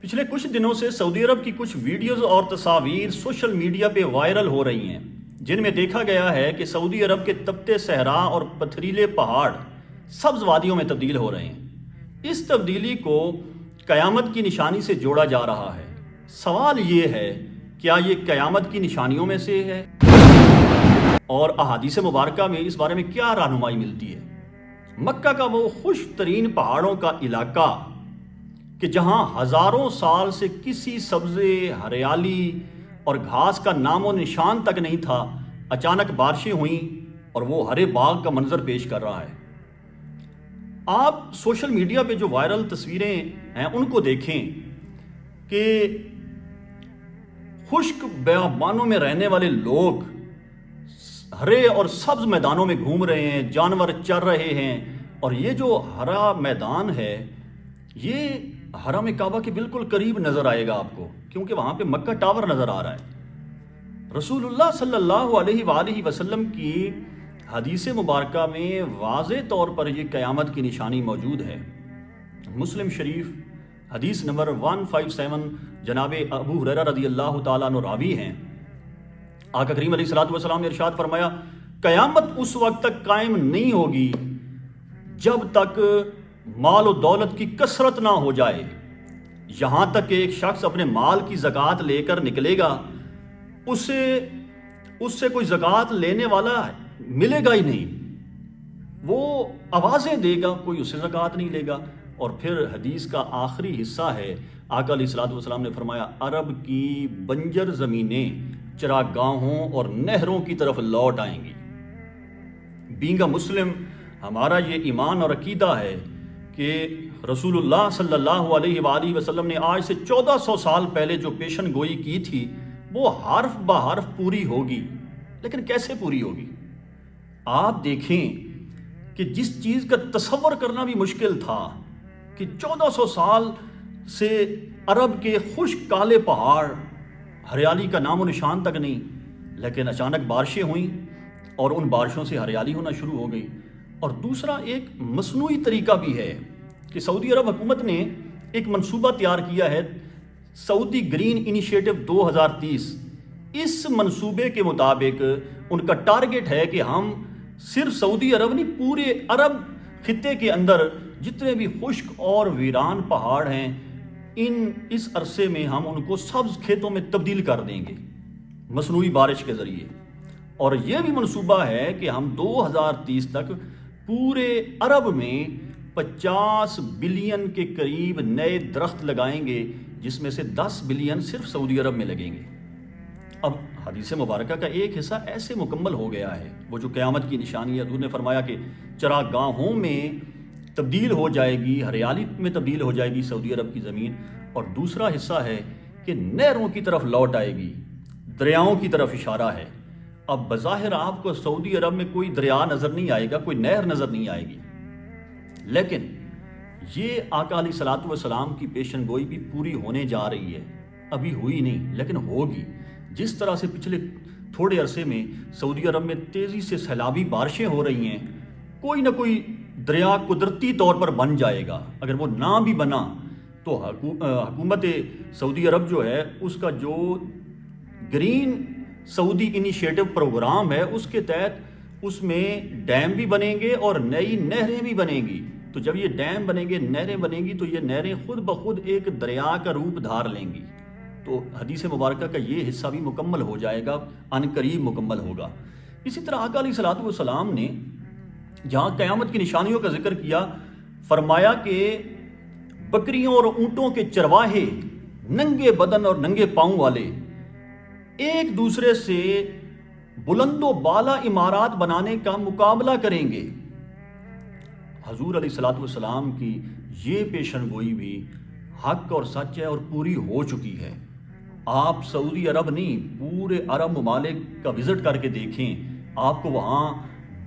پچھلے کچھ دنوں سے سعودی عرب کی کچھ ویڈیوز اور تصاویر سوشل میڈیا پہ وائرل ہو رہی ہیں جن میں دیکھا گیا ہے کہ سعودی عرب کے تپتے صحرا اور پتھریلے پہاڑ سبز وادیوں میں تبدیل ہو رہے ہیں۔ اس تبدیلی کو قیامت کی نشانی سے جوڑا جا رہا ہے۔ سوال یہ ہے، کیا یہ قیامت کی نشانیوں میں سے ہے؟ اور احادیث مبارکہ میں اس بارے میں کیا رہنمائی ملتی ہے؟ مکہ کا وہ خشک ترین پہاڑوں کا علاقہ کہ جہاں ہزاروں سال سے کسی سبزے، ہریالی اور گھاس کا نام و نشان تک نہیں تھا، اچانک بارشیں ہوئیں اور وہ ہرے باغ کا منظر پیش کر رہا ہے۔ آپ سوشل میڈیا پہ جو وائرل تصویریں ہیں ان کو دیکھیں کہ خشک بیابانوں میں رہنے والے لوگ ہرے اور سبز میدانوں میں گھوم رہے ہیں، جانور چر رہے ہیں، اور یہ جو ہرا میدان ہے یہ حرم کعبہ کے بالکل قریب نظر آئے گا آپ کو، کیونکہ وہاں پہ مکہ ٹاور نظر آ رہا ہے۔ رسول اللہ صلی اللہ علیہ وآلہ وسلم کی حدیث مبارکہ میں واضح طور پر یہ قیامت کی نشانی موجود ہے۔ مسلم شریف حدیث نمبر 157 جناب ابو ہریرہ رضی اللہ تعالیٰ عنہ راوی ہیں۔ آقا کریم علیہ الصلوۃ والسلام نے ارشاد فرمایا، قیامت اس وقت تک قائم نہیں ہوگی جب تک مال و دولت کی کثرت نہ ہو جائے، یہاں تک کہ ایک شخص اپنے مال کی زکوٰۃ لے کر نکلے گا، اس سے کوئی زکوٰۃ لینے والا ملے گا ہی نہیں، وہ آوازیں دے گا، کوئی اس سے زکوٰۃ نہیں لے گا۔ اور پھر حدیث کا آخری حصہ ہے، آقا علیہ الصلوۃ والسلام نے فرمایا، عرب کی بنجر زمینیں چراگاہوں اور نہروں کی طرف لوٹ آئیں گی۔ بینگا مسلم ہمارا یہ ایمان اور عقیدہ ہے کہ رسول اللہ صلی اللہ علیہ وآلہ وسلم نے آج سے 1400 سال پہلے جو پیشن گوئی کی تھی وہ حرف بہ حرف پوری ہوگی۔ لیکن کیسے پوری ہوگی؟ آپ دیکھیں کہ جس چیز کا تصور کرنا بھی مشکل تھا کہ 1400 سال سے عرب کے خشک کالے پہاڑ، ہریالی کا نام و نشان تک نہیں، لیکن اچانک بارشیں ہوئیں اور ان بارشوں سے ہریالی ہونا شروع ہو گئی۔ اور دوسرا ایک مصنوعی طریقہ بھی ہے کہ سعودی عرب حکومت نے ایک منصوبہ تیار کیا ہے، سعودی گرین انیشیٹو 2030۔ اس منصوبے کے مطابق ان کا ٹارگٹ ہے کہ ہم صرف سعودی عرب نہیں، پورے عرب خطے کے اندر جتنے بھی خشک اور ویران پہاڑ ہیں اس عرصے میں ہم ان کو سبز کھیتوں میں تبدیل کر دیں گے مصنوعی بارش کے ذریعے۔ اور یہ بھی منصوبہ ہے کہ ہم 2030 تک پورے عرب میں 50 بلین کے قریب نئے درخت لگائیں گے، جس میں سے 10 بلین صرف سعودی عرب میں لگیں گے۔ اب حدیث مبارکہ کا ایک حصہ ایسے مکمل ہو گیا ہے، وہ جو قیامت کی نشانی ہے، حضور نے فرمایا کہ چراگاہوں میں تبدیل ہو جائے گی، ہریالی میں تبدیل ہو جائے گی سعودی عرب کی زمین، اور دوسرا حصہ ہے کہ نہروں کی طرف لوٹ آئے گی، دریاؤں کی طرف اشارہ ہے۔ اب بظاہر آپ کو سعودی عرب میں کوئی دریا نظر نہیں آئے گا، کوئی نہر نظر نہیں آئے گی، لیکن یہ آقا علیہ الصلوۃ والسلام کی پیشن گوئی بھی پوری ہونے جا رہی ہے، ابھی ہوئی نہیں لیکن ہوگی۔ جس طرح سے پچھلے تھوڑے عرصے میں سعودی عرب میں تیزی سے سیلابی بارشیں ہو رہی ہیں، کوئی نہ کوئی دریا قدرتی طور پر بن جائے گا۔ اگر وہ نہ بھی بنا تو حکومت سعودی عرب جو ہے اس کا جو گرین سعودی انیشیٹو پروگرام ہے، اس کے تحت اس میں ڈیم بھی بنیں گے اور نئی نہریں بھی بنیں گی۔ تو جب یہ ڈیم بنیں گے، نہریں بنیں گی، تو یہ نہریں خود بخود ایک دریا کا روپ دھار لیں گی۔ تو حدیث مبارکہ کا یہ حصہ بھی مکمل ہو جائے گا، عن قریب مکمل ہوگا۔ اسی طرح آقا علیہ الصلوۃ والسلام نے جہاں قیامت کی نشانیوں کا ذکر کیا، فرمایا کہ بکریوں اور اونٹوں کے چرواہے، ننگے بدن اور ننگے پاؤں والے، ایک دوسرے سے بلند و بالا عمارات بنانے کا مقابلہ کریں گے۔ حضور علیہ الصلوۃ والسلام کی یہ پیشن گوئی بھی حق اور سچ ہے اور پوری ہو چکی ہے۔ آپ سعودی عرب نہیں، پورے عرب ممالک کا وزٹ کر کے دیکھیں، آپ کو وہاں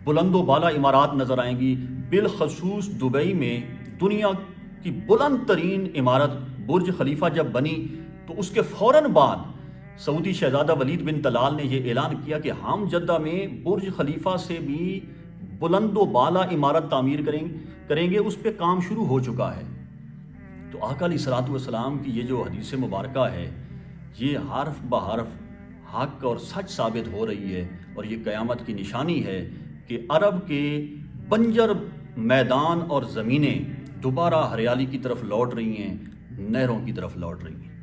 بلند و بالا عمارات نظر آئیں گی۔ بالخصوص دبئی میں دنیا کی بلند ترین عمارت برج خلیفہ جب بنی تو اس کے فوراً بعد سعودی شہزادہ ولید بن طلال نے یہ اعلان کیا کہ ہم جدہ میں برج خلیفہ سے بھی بلند و بالا عمارت تعمیر کریں گے، اس پہ کام شروع ہو چکا ہے۔ تو آقا علیہ الصلوۃ والسلام کی یہ جو حدیث مبارکہ ہے یہ حرف بحرف حق اور سچ ثابت ہو رہی ہے، اور یہ قیامت کی نشانی ہے کہ عرب کے بنجر میدان اور زمینیں دوبارہ ہریالی کی طرف لوٹ رہی ہیں، نہروں کی طرف لوٹ رہی ہیں۔